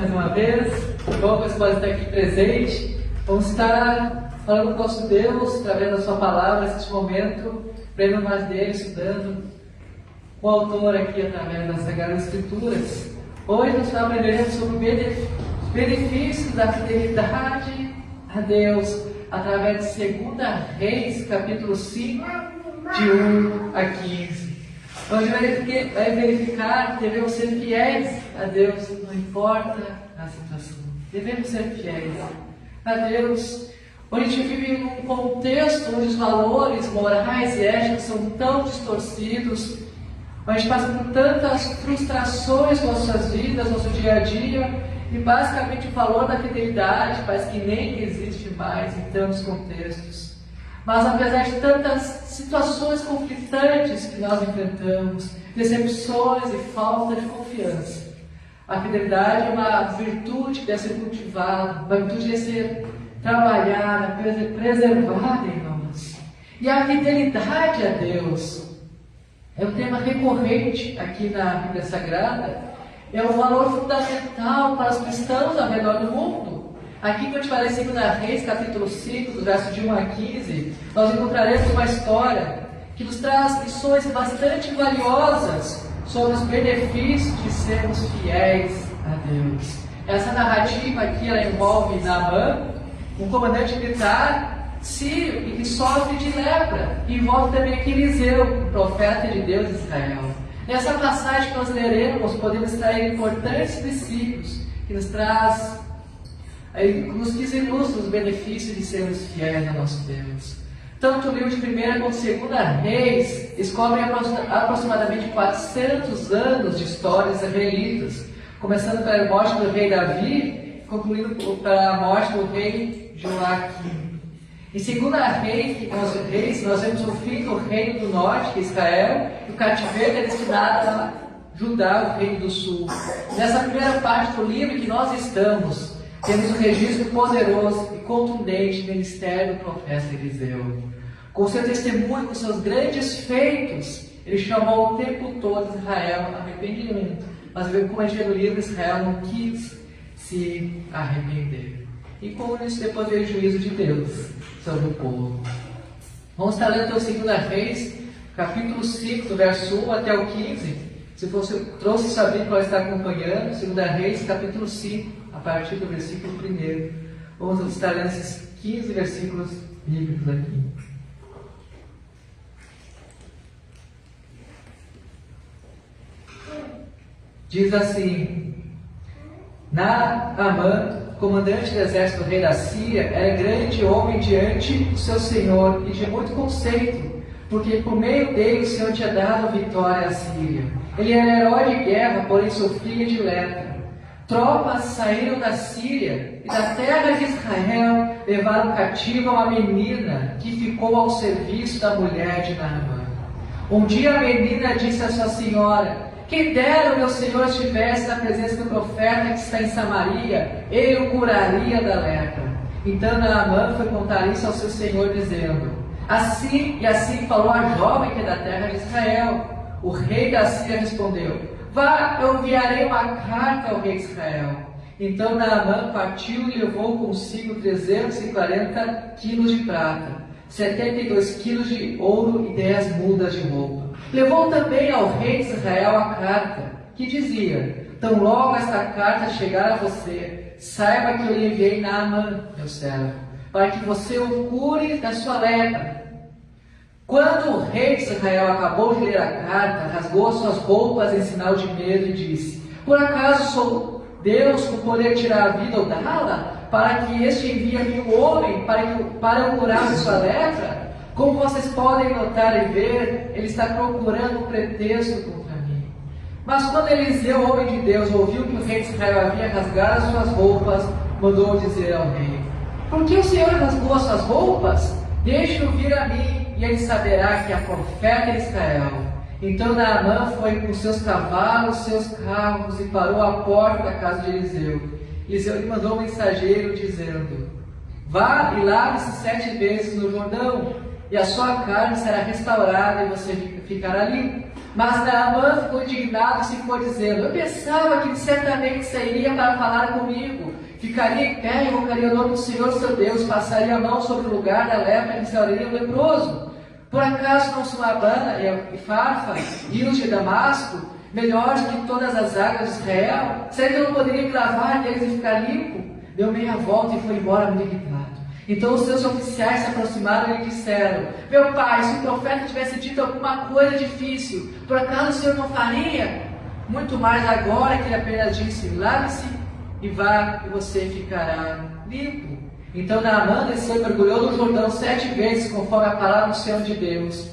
mais uma vez. Bom que você pode estar aqui presente. Vamos estar falando com o nosso Deus, através da sua palavra, neste momento, aprendendo mais dele, estudando o autor aqui através das Sagradas Escrituras. Hoje nós aprenderemos sobre os benefícios da fidelidade a Deus, através de 2 Reis, capítulo 5, de 1 a 15. Hoje vai verificar que devemos ser fiéis a Deus, não importa a situação. Devemos ser fiéis a Deus. Hoje a gente vive num contexto onde os valores morais e éticos são tão distorcidos, a gente passa por tantas frustrações em nossas vidas, no nosso dia a dia, e basicamente o valor da fidelidade parece que nem existe mais em tantos contextos. Mas apesar de tantas situações conflitantes que nós enfrentamos, decepções e falta de confiança, a fidelidade é uma virtude que deve ser cultivada, uma virtude que deve ser trabalhada, preservada em nós. E a fidelidade a Deus é um tema recorrente aqui na Bíblia Sagrada, é um valor fundamental para os cristãos ao redor do mundo. Aqui, quando a gente vai ler 2 Reis, capítulo 5, do verso de 1 a 15, nós encontraremos uma história que nos traz lições bastante valiosas sobre os benefícios de sermos fiéis a Deus. Essa narrativa aqui, ela envolve Naamã, um comandante militar sírio e que sofre de lepra. E envolve também aqui Eliseu, um profeta de Deus em Israel. Nessa passagem que nós leremos, podemos extrair importantes princípios que nos ilustra os benefícios de sermos fiéis a nosso Deus. Tanto o livro de 1 como 2 Reis descobrem aproximadamente 400 anos de histórias israelitas, começando pela morte do rei Davi, concluindo pela morte do rei Joaquim. Em 2 Reis, nós vemos o fim do reino do norte, que é Israel, e o cativeiro é destinado a Judá, o reino do sul. Nessa primeira parte do livro que nós estamos, temos um registro poderoso e contundente do ministério do profeta Eliseu. Com seu testemunho, com seus grandes feitos, ele chamou o tempo todo Israel a arrependimento. Mas como a gente vê no livro, Israel não quis se arrepender. E com isso, depois veio o juízo de Deus sobre o povo. Vamos estar lendo então 2 Reis, capítulo 5, do verso 1 até o 15. Se você trouxe saber para estar acompanhando, 2 Reis, capítulo 5, a partir do versículo 1. Vamos estar lendo esses 15 versículos bíblicos aqui. Diz assim: Naamã, comandante do exército do rei da Síria, era grande homem diante do seu senhor e de muito conceito, porque por meio dele o Senhor tinha dado vitória à Síria. Ele era herói de guerra, porém sofria de lepra. Tropas saíram da Síria e da terra de Israel levaram cativa uma menina que ficou ao serviço da mulher de Naamã. Um dia a menina disse à sua senhora: quem dera o meu senhor estivesse na presença do profeta que está em Samaria, ele o curaria da lepra. Então Naamã foi contar isso ao seu senhor, dizendo: assim falou a jovem que é da terra de Israel. O rei da Síria respondeu: vá, eu enviarei uma carta ao rei de Israel. Então Naamã partiu e levou consigo 340 quilos de prata, 72 quilos de ouro e 10 mudas de roupa. Levou também ao rei de Israel a carta, que dizia: tão logo esta carta chegar a você, saiba que eu lhe enviei Naamã, meu servo, para que você o cure da sua lepra. Quando o rei de Israel acabou de ler a carta, rasgou as suas roupas em sinal de medo e disse: por acaso sou Deus com poder tirar a vida ou dá-la, para que este envie a mim um homem para eu curar a sua lepra? Como vocês podem notar e ver, ele está procurando um pretexto contra mim. Mas quando Eliseu, homem de Deus, ouviu que o rei de Israel havia rasgado as suas roupas, mandou dizer ao rei: por que o Senhor rasgou as suas roupas? Deixe-o vir a mim, e ele saberá que é profeta de Israel. Então Naamã foi com seus cavalos, seus carros, e parou à porta da casa de Eliseu. Eliseu lhe mandou um mensageiro, dizendo: vá e lave-se 7 vezes no Jordão, e a sua carne será restaurada e você ficará limpo. Mas Naamã ficou indignado e se foi dizendo: eu pensava que ele certamente sairia para falar comigo, ficaria em pé e invocaria o nome do Senhor seu Deus, passaria a mão sobre o lugar da lepra e restauraria o leproso. Por acaso não são Abana e Farfa, rios de Damasco, melhores que todas as águas de Israel? Será que eu não poderia me lavar deles e ficar limpo? Deu meia volta e foi embora muito irritado. Então os seus oficiais se aproximaram e lhe disseram: meu pai, se o profeta tivesse dito alguma coisa difícil, por acaso o Senhor não faria? Muito mais agora que ele apenas disse: lave-se e vá, e você ficará limpo. Então Naamã desceu e mergulhou no Jordão 7 vezes, conforme a palavra do Senhor de Deus,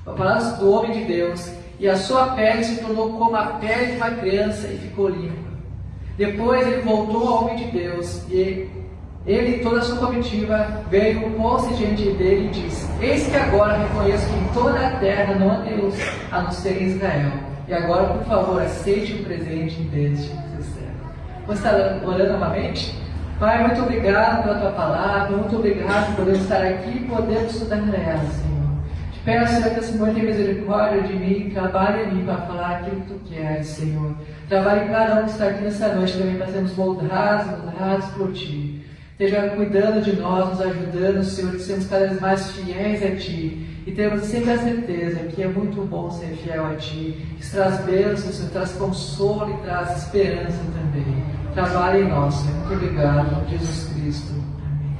a palavra do homem de Deus, e a sua pele se tornou como a pele de uma criança e ficou limpa. Depois ele voltou ao homem de Deus, e ele e toda a sua comitiva veio, pôs-se diante dele e disse: eis que agora reconheço que em toda a terra não há Deus, a não ser em Israel. E agora, por favor, aceite o presente deste seu servo. Você está orando novamente? Pai, muito obrigado pela tua palavra, muito obrigado por podermos estar aqui e podermos estudar nela, Senhor. Te peço, Senhor, que esse Senhor tenha misericórdia de mim, trabalhe em mim para falar aquilo que tu queres, Senhor. Trabalhe em cada um que está aqui nessa noite também para sermos moldados por ti. Esteja cuidando de nós, nos ajudando, Senhor, que sermos cada vez mais fiéis a ti. E temos sempre a certeza que é muito bom ser fiel a ti. Que traz bênção, Senhor, traz consolo e traz esperança também. Trabalhe em nós, Senhor. Muito obrigado, Jesus Cristo. Amém.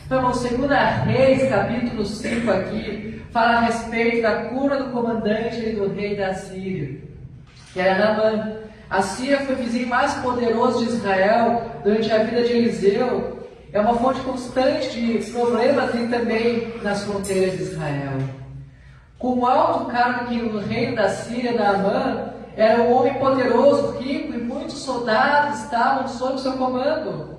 Então, irmão, 2 Reis, capítulo 5 aqui, fala a respeito da cura do comandante e do rei da Síria, que era Naamã. A Síria foi o vizinho mais poderoso de Israel durante a vida de Eliseu. É uma fonte constante de problemas e também nas fronteiras de Israel. Com o alto cargo que o reino da Síria, Naamã, era um homem poderoso, rico, e muitos soldados estavam sob seu comando.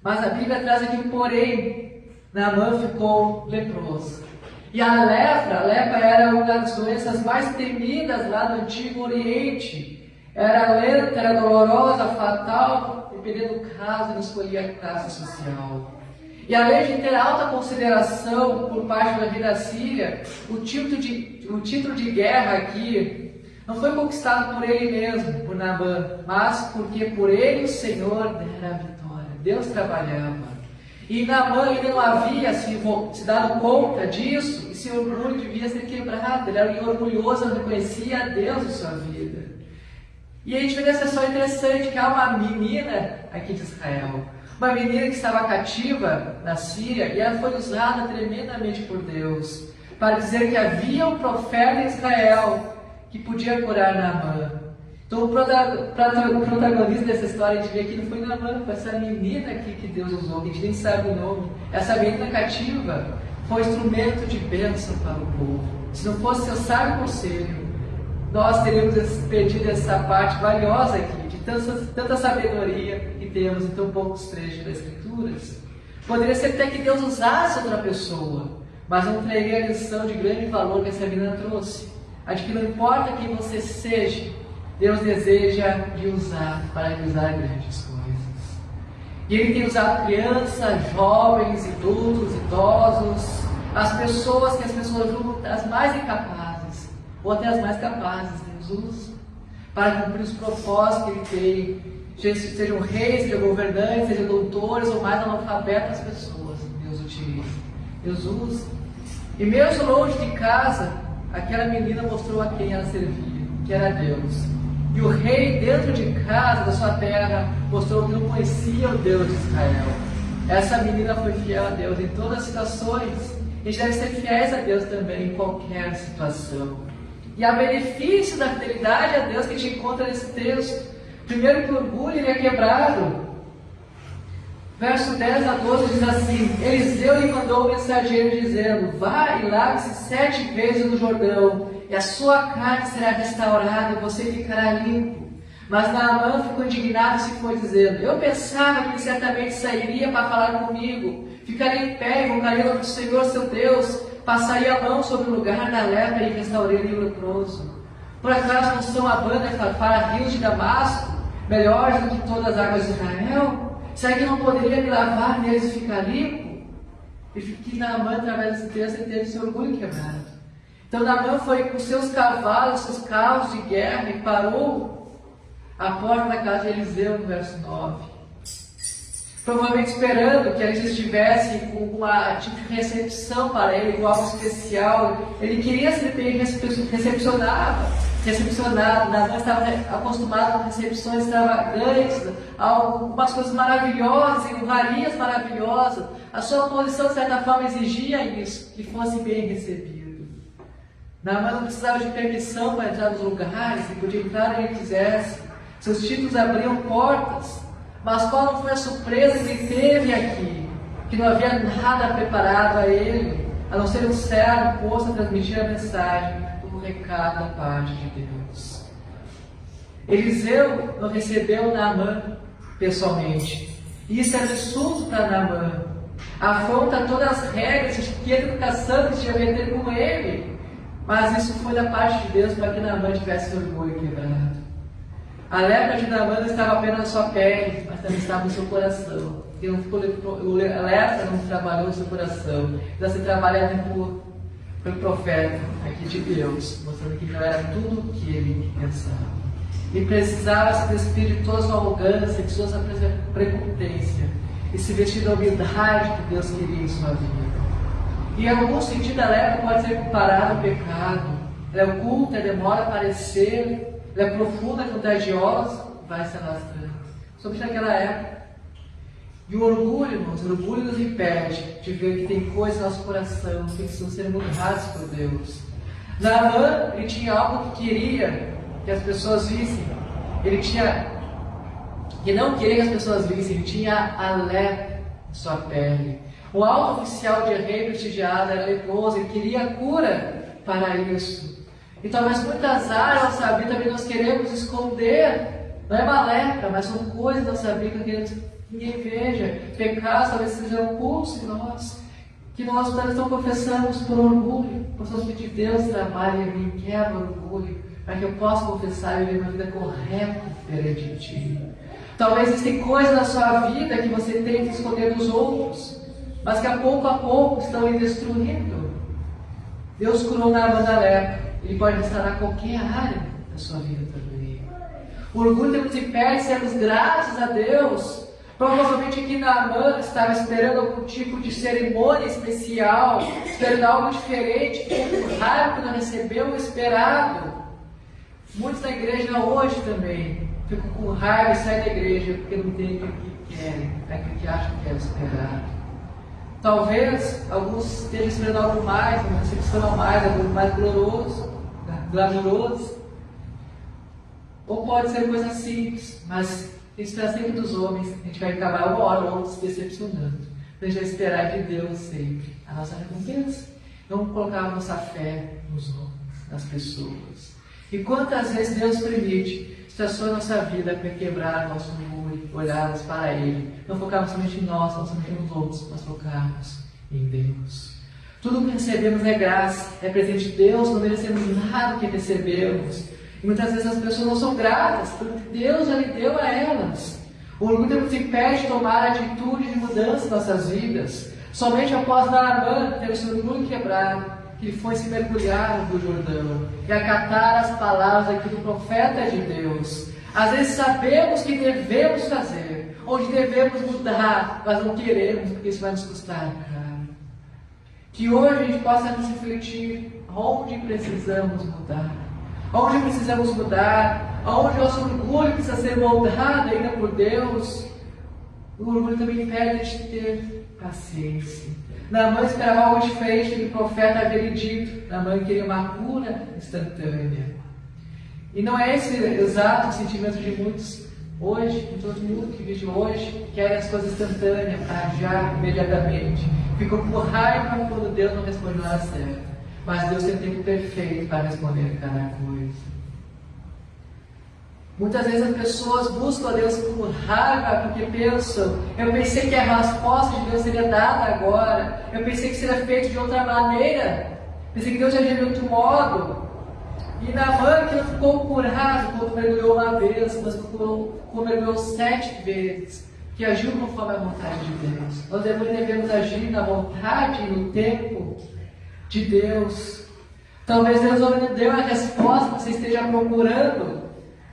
Mas a Bíblia traz aqui, porém, Naamã ficou leproso. E a lepra era uma das doenças mais temidas lá do Antigo Oriente. Era lenta, era dolorosa, fatal, dependendo do caso, ele escolhia a classe social. E além de ter alta consideração por parte do rei da Síria, o título de guerra aqui não foi conquistado por ele mesmo, por Naamã, mas porque por ele o Senhor dera a vitória. Deus trabalhava. E Naamã ainda não havia se dado conta disso, e seu orgulho devia ser quebrado. Ele era orgulhoso, não reconhecia a Deus em sua vida. E a gente vê nessa história interessante que há uma menina aqui de Israel, uma menina que estava cativa na Síria, e ela foi usada tremendamente por Deus para dizer que havia um profeta em Israel que podia curar Naamã. Então o protagonista dessa história, a gente vê que não foi Naamã, foi essa menina aqui que Deus usou, que a gente nem sabe o nome. Essa menina cativa foi instrumento de bênção para o povo. Se não fosse seu sábio conselho, nós teríamos perdido essa parte valiosa aqui, de tanta sabedoria que temos em tão poucos trechos das Escrituras. Poderia ser até que Deus usasse outra pessoa, mas não traria a lição de grande valor que essa menina trouxe. A de que não importa quem você seja, Deus deseja lhe usar para realizar grandes coisas. E Ele tem usado crianças, jovens, adultos, idosos, as pessoas que as pessoas julgam as mais incapazes, ou até as mais capazes, Deus usa para cumprir os propósitos que Ele tem, sejam reis, sejam governantes, sejam doutores ou mais analfabetas pessoas, Deus utiliza, Deus usa. E mesmo longe de casa, aquela menina mostrou a quem ela servia, que era Deus. E o rei dentro de casa, da sua terra, mostrou que não conhecia o Deus de Israel. Essa menina foi fiel a Deus em todas as situações. E deve ser fiéis a Deus também em qualquer situação. E há benefício da fidelidade a Deus que a gente encontra nesse texto. Primeiro que o orgulho ele é quebrado. Verso 10 a 12 diz assim: Eliseu lhe mandou o mensageiro dizendo: vá e lave-se 7 vezes no Jordão, e a sua carne será restaurada e você ficará limpo. Mas Naamã ficou indignado e se foi dizendo: eu pensava que ele certamente sairia para falar comigo, ficaria em pé, invocaria o nome do Senhor seu Deus, passaria a mão sobre o lugar da lepra e restauraria o leproso. Por acaso não são Abana e Farfar, rios de Damasco, melhores do que todas as águas de Israel? Será que não poderia me lavar neles e ficar limpo? E que Naamã, através desse texto, ele teve seu orgulho quebrado. Então Naamã foi com seus cavalos, seus carros de guerra e parou à porta da casa de Eliseu, no verso 9. Provavelmente esperando que eles estivessem com uma tipo de recepção para ele, com algo especial. Ele queria ser bem recepcionado. Naamã estava acostumado com recepções extravagantes, algumas coisas maravilhosas, honrarias maravilosas. A sua posição, de certa forma, exigia isso, que fosse bem recebido. Naamã não precisava de permissão para entrar nos lugares, ele podia entrar onde ele quisesse. Seus títulos abriam portas. Mas qual não foi a surpresa que ele teve aqui? Que não havia nada preparado a ele, a não ser um servo posto a transmitir a mensagem do recado da parte de Deus. Eliseu não recebeu Naamã pessoalmente. Isso é absurdo para Naamã. Afronta todas as regras de educação que tinha a ter com ele. Mas isso foi da parte de Deus para que Naamã tivesse orgulho quebrado. A lepra de Naamã não estava apenas na sua pele, mas também estava no seu coração. A lepra não trabalhou no seu coração. Ela se trabalhava pelo profeta aqui de Deus, mostrando que não era tudo o que ele pensava. E precisava se despedir de toda a sua arrogância, de toda a sua prepotência, e se vestir da humildade que Deus queria em sua vida. E em algum sentido a lepra pode ser comparada ao pecado. Ela é oculta, demora a aparecer. Ela é profunda, contagiosa, vai se alastrando. Somente naquela época. E o orgulho, irmãos, o orgulho nos impede de ver que tem coisas no nosso coração que precisam ser mudadas por Deus. Naamã, ele tinha algo que queria que as pessoas vissem. Que não queria que as pessoas vissem. Ele tinha a lepra em sua pele. O alto oficial de rei prestigiado era leproso. Ele queria a cura para isso. E talvez muitas áreas da nossa vida também nós queremos esconder. Não é uma lepra, mas são coisas da nossa vida que queremos que ninguém veja. Pecados talvez sejam ocultos em nós, que nós talvez não confessamos por orgulho. Possamos pedir que Deus trabalhe em mim, quebra o orgulho, para que eu possa confessar e viver uma vida correta perante Ti. Talvez existem coisas na sua vida que você tem que esconder dos outros, mas que a pouco estão lhe destruindo. Deus curou Naamã da lepra. Ele pode restaurar qualquer área da sua vida também. O orgulho nos impede de sermos gratos a Deus. Provavelmente aqui Naamã estava esperando algum tipo de cerimônia especial, esperando algo diferente, com raiva que não recebeu o esperado. Muitos da igreja hoje também ficam com raiva e saem da igreja porque não tem aquilo que querem, aquilo que acham que é esperado. Talvez alguns estejam esperando algo mais, uma recepção a mais, algo mais glamouroso. Ou pode ser coisa simples, mas esperar sempre dos homens, a gente vai acabar uma hora ou outra se decepcionando. A gente vai esperar de Deus sempre a nossa recompensa. Não colocar a nossa fé nos homens, nas pessoas. E quantas vezes Deus permite situações na nossa vida para quebrar nosso orgulho, olharmos para Ele, não focarmos somente em nós, não somente nos outros, mas focarmos em Deus. Tudo que recebemos é graça, é presente de Deus, não merecemos nada que recebemos. E muitas vezes as pessoas não são gratas, porque Deus já lhe deu a elas. O orgulho nos impede de tomar atitude de mudança em nossas vidas. Somente após Naamã ter o seu orgulho quebrado, que ele foi se mergulhar no Jordão e acatar as palavras aqui do profeta de Deus. Às vezes sabemos que devemos fazer, onde devemos mudar, mas não queremos, porque isso vai nos custar caro. Que hoje a gente possa nos refletir onde precisamos mudar. Onde precisamos mudar, onde nosso orgulho precisa ser moldado ainda por Deus. O orgulho também impede de ter paciência. Naamã esperava algo diferente do que o profeta havia lhe dito. Naamã queria uma cura instantânea. E não é esse exato sentimento de muitos hoje, de todo mundo que vive hoje, querem as coisas instantâneas, já, imediatamente. Ficam com raiva quando Deus não responde na hora certa. Mas Deus tem o tempo perfeito para responder cada coisa. Muitas vezes as pessoas buscam a Deus com raiva porque pensam: eu pensei que a resposta de Deus seria dada agora, eu pensei que seria feito de outra maneira, pensei que Deus agiria de outro modo. E Naamã, que não ficou curado quando mergulhou uma vez, mas quando mergulhou 7 vezes, que agiu conforme a vontade de Deus. Nós devemos agir na vontade e no tempo de Deus. Talvez Deus não deu a resposta que você esteja procurando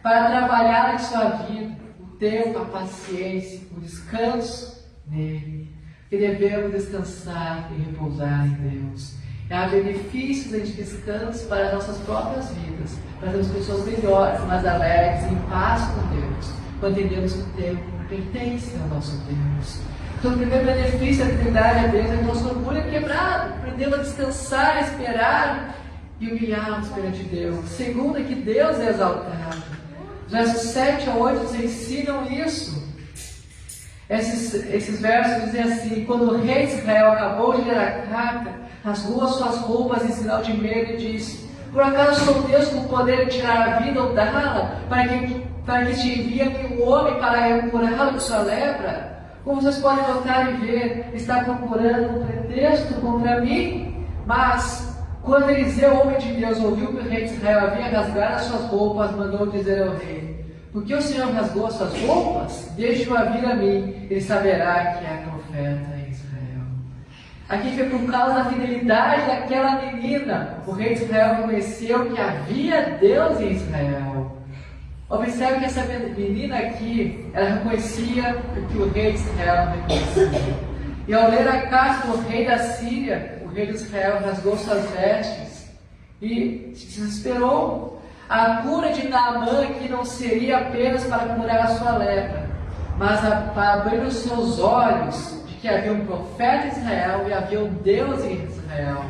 para trabalhar em sua vida, o tempo, a paciência, o descanso nele. Que devemos descansar e repousar em Deus. Há benefícios de descanso para as nossas próprias vidas, para sermos pessoas melhores, mais alegres, em paz com Deus, quando entendemos que o tempo pertence ao nosso Deus. Então, o primeiro benefício da Trindade a Deus é que o nosso orgulho é quebrado, aprendemos a descansar, a esperar e humilhar-nos perante Deus. Segundo, é que Deus é exaltado. Versos 7 a 8 nos ensinam isso. Esses versos dizem assim: quando o rei de Israel acabou de ler a carta, rasgou as suas roupas em sinal de medo e disse: por acaso sou Deus com o poder de tirar a vida ou dá-la, para que te envie um homem para curá-lo de sua lepra? Como vocês podem notar e ver, está procurando um pretexto contra mim. Mas quando Eliseu, homem de Deus, ouviu que o rei de Israel havia rasgado as suas roupas, mandou dizer ao rei: por que o Senhor rasgou as suas roupas? Deixe-o vir a mim, ele saberá que é profeta em Israel. Aqui foi por causa da fidelidade daquela menina. O rei de Israel reconheceu que havia Deus em Israel. Observe que essa menina aqui, ela reconhecia o que o rei de Israel não reconhecia. E ao ler a carta do rei da Síria, o rei de Israel rasgou suas vestes e se desesperou. A cura de Naamã aqui não seria apenas para curar a sua lepra, mas para abrir os seus olhos de que havia um profeta em Israel e havia um Deus em Israel.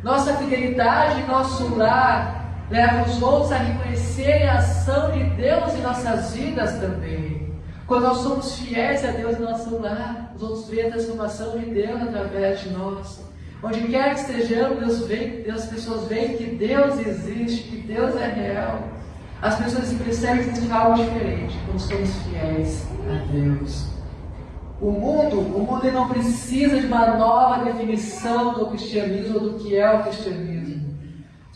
Nossa fidelidade em nosso lar leva os outros a reconhecerem a ação de Deus em nossas vidas também. Quando nós somos fiéis a Deus em nosso lar, os outros veem a transformação de Deus através de nós. Onde quer que estejamos, as pessoas veem que Deus existe, que Deus é real. As pessoas percebem que existe algo diferente quando somos fiéis a Deus. O mundo não precisa de uma nova definição do cristianismo ou do que é o cristianismo,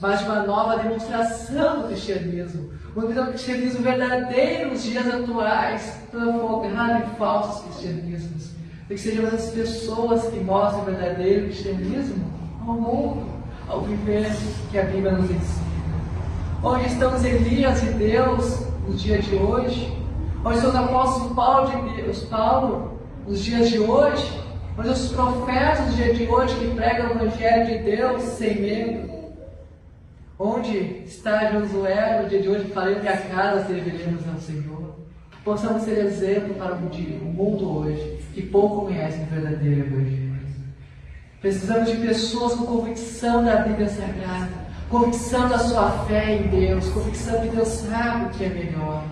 mas de uma nova demonstração do cristianismo. O cristianismo verdadeiro nos dias atuais, afogado em falsos cristianismos. Que sejam as pessoas que mostram o verdadeiro cristianismo ao mundo, ao viver que a Bíblia nos ensina. Onde estão os Elias de Deus nos dias de hoje? Onde estão os apóstolos Paulo nos dias de hoje? Onde os profetas dos dias de hoje que pregam o Evangelho de Deus sem medo? Onde está Josué no dia de hoje falando que a casa serviremos ao Senhor? Possamos ser exemplo para o mundo hoje, que pouco conhece o verdadeiro Evangelho. Precisamos de pessoas com convicção da Bíblia Sagrada, convicção da sua fé em Deus, convicção que Deus sabe o que é melhor.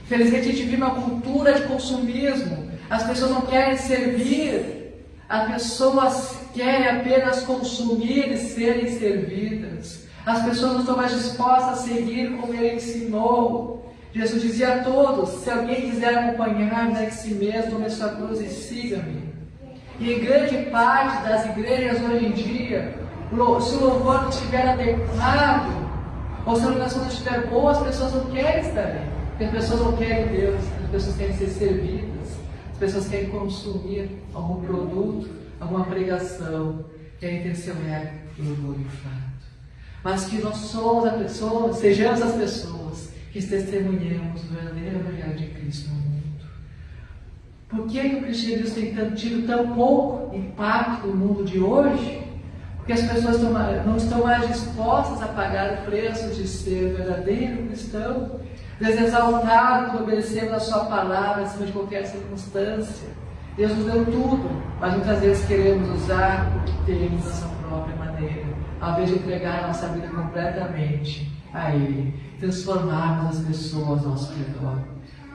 Infelizmente a gente vive uma cultura de consumismo. As pessoas não querem servir, as pessoas querem apenas consumir e serem servidas. As pessoas não estão mais dispostas a seguir como Ele ensinou. Jesus dizia a todos: se alguém quiser acompanhar-me, negue si mesmo, tome sua cruz e siga-me. E em grande parte das igrejas hoje em dia, se o louvor não estiver adequado, ou se a oração não estiver boa, as pessoas não querem estar ali. Porque as pessoas não querem Deus, as pessoas querem ser servidas, as pessoas querem consumir algum produto, alguma pregação, querem ter seu ego glorificado. Mas que nós somos a pessoa, sejamos as pessoas que testemunhamos o verdadeiro Evangelho de Cristo no mundo. Por que o cristianismo tem tido tão pouco impacto no mundo de hoje? Porque as pessoas não estão mais dispostas a pagar o preço de ser verdadeiro cristão, exaltado quando obedecemos a sua palavra acima de qualquer circunstância. Deus nos deu tudo, mas muitas vezes queremos usar o que temos da nossa própria maneira, ao invés de entregar a nossa vida completamente a Ele, transformarmos as pessoas ao nosso redor.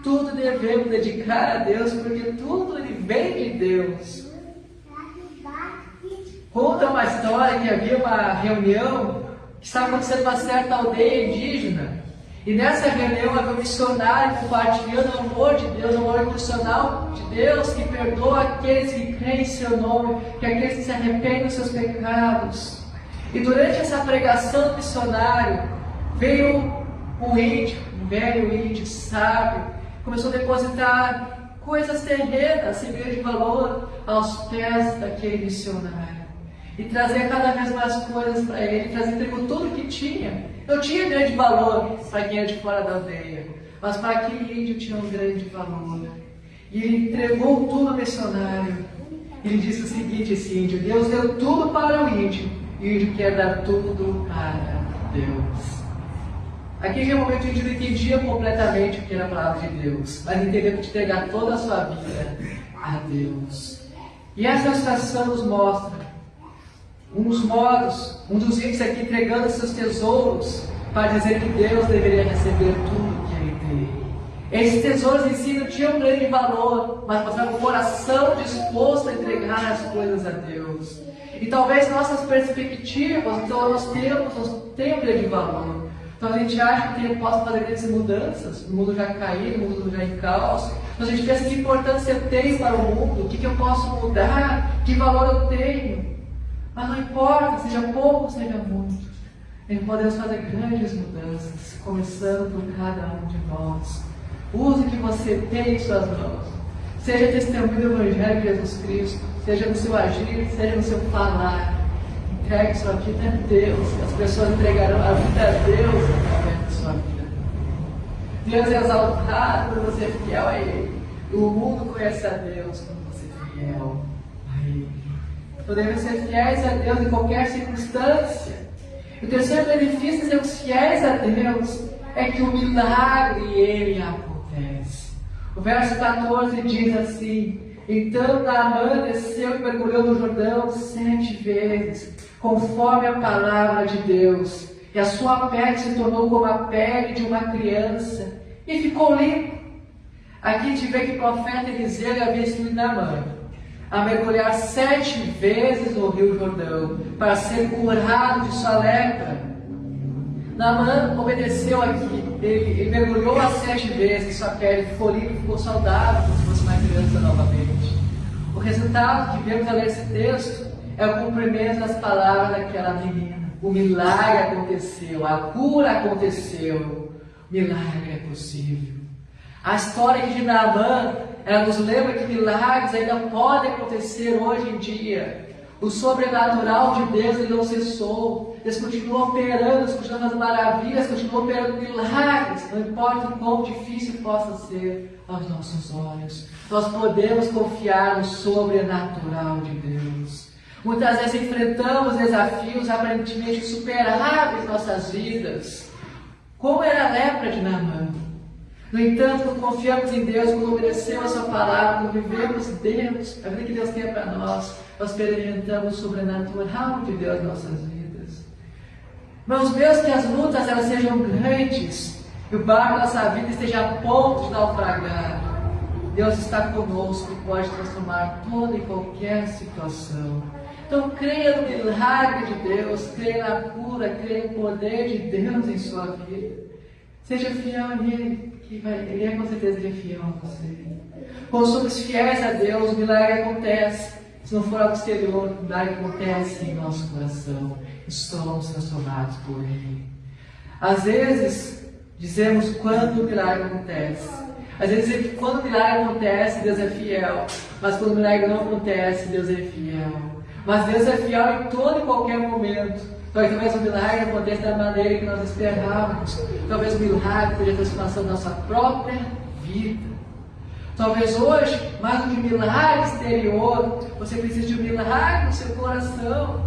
Tudo devemos dedicar a Deus, porque tudo Ele vem de Deus. Conta uma história que havia uma reunião que estava acontecendo em uma certa aldeia indígena. E nessa reunião havia um missionário compartilhando o amor de Deus, o amor incondicional de Deus, que perdoa aqueles que creem em seu nome, que aqueles que se arrependem dos seus pecados. E durante essa pregação do missionário, veio um índio, um velho índio sábio, começou a depositar coisas terrenas, sem grande valor, aos pés daquele missionário. e trazia cada vez mais coisas para ele, entregou tudo o que tinha. Não tinha grande valor para quem era de fora da aldeia, mas para aquele índio tinha um grande valor. E ele entregou tudo ao missionário. Ele disse o seguinte, esse índio: Deus deu tudo para o índio, e o índio quer dar tudo para Deus. Aquele momento o índio não entendia completamente o que era a palavra de Deus, mas entendeu que entregar toda a sua vida a Deus. E essa situação nos mostra um dos índios aqui entregando seus tesouros para dizer que Deus deveria receber tudo que ele tem. Esses tesouros em si não tinham grande valor, mas mostravam um coração disposto a entregar as coisas a Deus. E talvez nossas perspectivas, então nós tenham grande valor. Então a gente acha que eu posso fazer grandes mudanças, no mundo já caído, no mundo já em caos. Então a gente pensa que importância eu tenho para o mundo, o que eu posso mudar, que valor eu tenho. Mas não importa, seja pouco, seja muito. Podemos fazer grandes mudanças, começando por cada um de nós. Use o que você tem em suas mãos. Seja testemunho do Evangelho de Jesus Cristo, seja no seu agir, seja no seu falar. Entregue sua vida a Deus. As pessoas entregarão a vida a Deus através da sua vida. Deus é exaltado quando você é fiel a Ele. O mundo conhece a Deus quando você é fiel a Ele. Podemos ser fiéis a Deus em qualquer circunstância. O terceiro benefício de sermos fiéis a Deus é que o milagre ele acontece. O verso 14 diz assim: então Naamã desceu e mergulhou no Jordão 7 vezes, conforme a palavra de Deus, e a sua pele se tornou como a pele de uma criança, e ficou limpo. Aqui a gente vê que o profeta Eliseu havia instruído Naamã a mergulhar 7 vezes no rio Jordão, para ser curado de sua lepra. Naamã obedeceu aqui, ele mergulhou as 7 vezes, sua pele ficou limpa e ficou saudável, como se fosse uma criança novamente. O resultado que vemos ao ler esse texto é o cumprimento das palavras daquela menina. O milagre aconteceu, a cura aconteceu, o milagre é possível. A história de Naamã, ela nos lembra que milagres ainda podem acontecer hoje em dia. O sobrenatural de Deus ele não cessou. Deus continua operando, Deus continua fazendo maravilhas, continua operando milagres. Não importa o quão difícil possa ser aos nossos olhos. Nós podemos confiar no sobrenatural de Deus. Muitas vezes enfrentamos desafios aparentemente insuperáveis em nossas vidas. Como era a lepra de Naamã. No entanto, quando confiamos em Deus, quando obedecemos a sua palavra, quando vivemos Deus, a vida que Deus tem para nós experimentamos o sobrenatural de Deus em nossas vidas. Irmãos meus, que as lutas elas sejam grandes e o barco da nossa vida esteja a ponto de naufragar. Deus está conosco e pode transformar toda e qualquer situação. Então creia no milagre de Deus, creia na cura, creia no poder de Deus em sua vida. Seja fiel nele, que ele com certeza é fiel a você. Quando somos fiéis a Deus, o milagre acontece. Se não for algo exterior, o milagre acontece em nosso coração. E somos transformados por ele. Às vezes, dizemos quando o milagre acontece. Às vezes dizemos que quando o milagre acontece, Deus é fiel. Mas quando o milagre não acontece, Deus é fiel. Mas Deus é fiel em todo e qualquer momento. Talvez o milagre aconteça da maneira que nós esperávamos. Talvez o milagre seja a transformação da nossa própria vida. Talvez hoje, mais do que um milagre exterior, você precise de um milagre no seu coração.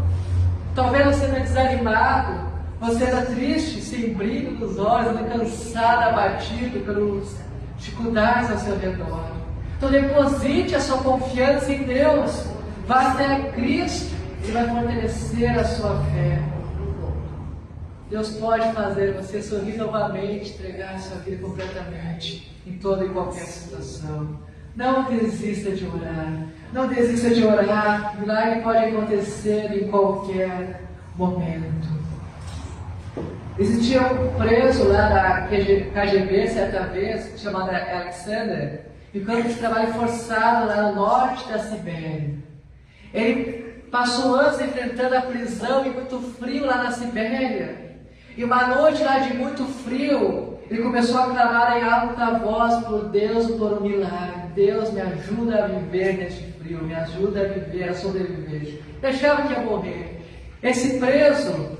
Talvez você esteja desanimado, você está triste, sem brilho nos olhos, anda cansado, abatido pelas dificuldades ao seu redor. Então deposite a sua confiança em Deus. Vá até Cristo e vai fortalecer a sua fé. Deus pode fazer você sorrir novamente, entregar a sua vida completamente, em toda e qualquer situação. Não desista de orar. Não desista de orar. O milagre pode acontecer em qualquer momento. Existia um preso lá na KGB, certa vez, chamado Alexander, e quando de trabalho forçado lá no norte da Sibéria. Ele passou anos enfrentando a prisão e muito frio lá na Sibéria. E uma noite lá de muito frio, Ele começou a clamar em alta voz por Deus por um milagre. Deus, me ajuda a viver neste frio, me ajuda a viver, a sobreviver. Ele achava que ia morrer. Esse preso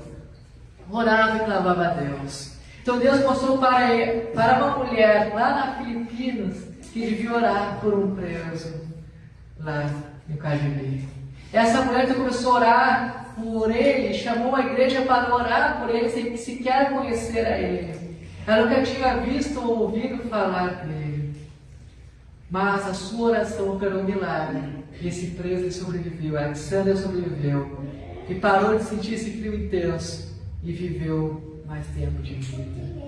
orava e clamava a Deus. Então Deus mostrou para uma mulher lá na Filipinas que devia orar por um preso lá no KGB. Essa mulher então começou a orar por ele, chamou a igreja para orar por ele sem sequer conhecer a ele. Ela nunca tinha visto ou ouvido falar dele. Mas a sua oração operou um milagre. E esse preso sobreviveu, Alexander sobreviveu. E parou de sentir esse frio intenso e viveu mais tempo de vida.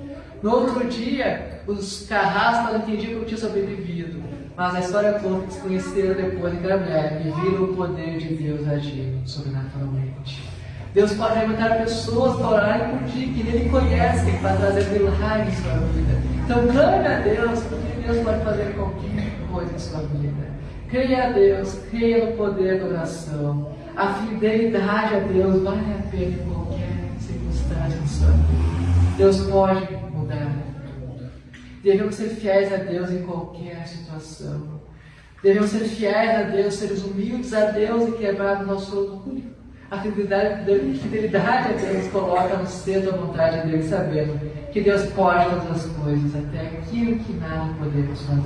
No outro dia, os carrascos não entendiam como tinha sobrevivido. Mas a história conta que se conheceram depois daquela mulher e viram o poder de Deus agindo sobrenaturalmente. Deus pode levantar pessoas para orarem por ti, que nem conhecem, para trazer milagres em sua vida. Então clame a Deus, porque Deus pode fazer qualquer coisa em sua vida. Creia a Deus, creia no poder da oração. A fidelidade a Deus vale a pena em qualquer circunstância em sua vida. Deus pode mudar tudo. Devemos ser fiéis a Deus em qualquer situação. Devemos ser fiéis a Deus, seres humildes a Deus e quebrar o nosso orgulho. A fidelidade a Deus coloca no centro da vontade dele, sabendo que Deus pode todas as coisas, até aquilo que nada podemos fazer.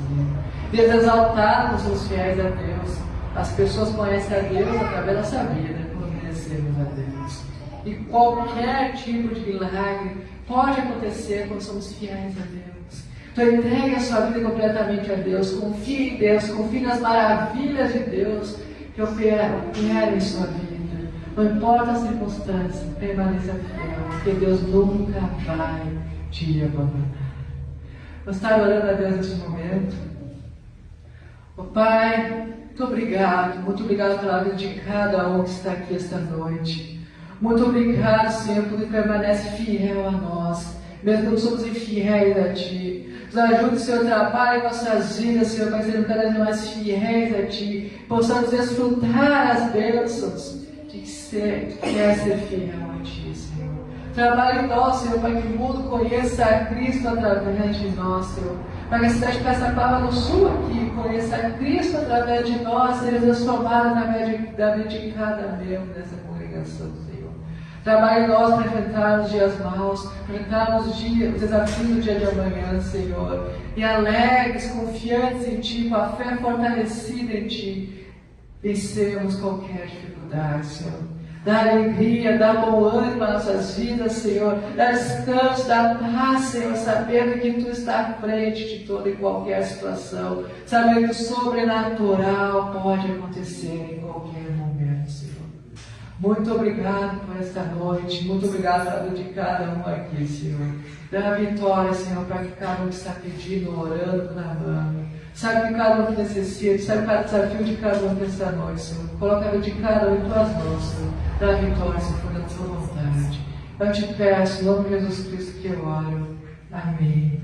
Deus é exaltado por seus fiéis a Deus. As pessoas conhecem a Deus através da nossa vida, quando conhecemos a Deus. E qualquer tipo de milagre pode acontecer quando somos fiéis a Deus. Então entregue a sua vida completamente a Deus, confie em Deus, confie nas maravilhas de Deus que opera em sua vida. Não importa a circunstância, permaneça fiel, porque Deus nunca vai te abandonar. Vamos estar orando a Deus neste momento. Oh, Pai, muito obrigado pela vida de cada um que está aqui esta noite. Muito obrigado, Senhor, porque permanece fiel a nós, mesmo quando somos infiéis a Ti. Nos ajude, Senhor, trabalhe em nossas vidas, Senhor, para sermos cada vez mais fiéis a Ti, possamos desfrutar as bênçãos de quer ser fiel a Ti, Senhor. Trabalhe em nós, Senhor, para que o mundo conheça a Cristo através de nós, Senhor. Para que a cidade peça a palavra do Sul aqui, conheça a Cristo através de nós, seja transformada da vida de cada membro dessa congregação, Senhor. Trabalhe em nós para enfrentar os dias maus, enfrentar os desafios do dia de amanhã, Senhor. E alegres, confiantes em Ti, com a fé fortalecida em Ti, vencermos qualquer dificuldade, Senhor. Dá alegria, dá bom ânimo às nossas vidas, Senhor. Dá descanso, dá paz, Senhor, sabendo que Tu está à frente de toda e qualquer situação. Sabendo que o sobrenatural pode acontecer em qualquer momento, Senhor. Muito obrigado por esta noite. Muito obrigado pela vida de cada um aqui, Senhor. Dá a vitória, Senhor, para que cada um está pedindo, orando, clamando. Sabe que cada um que necessita, sabe cada desafio de cada um nesta noite, Senhor. Coloca a vida de cada um em Tuas mãos, Senhor. Dá a vitória, se for da Tua vontade. Eu te peço, em nome de Jesus Cristo, que eu oro. Amém.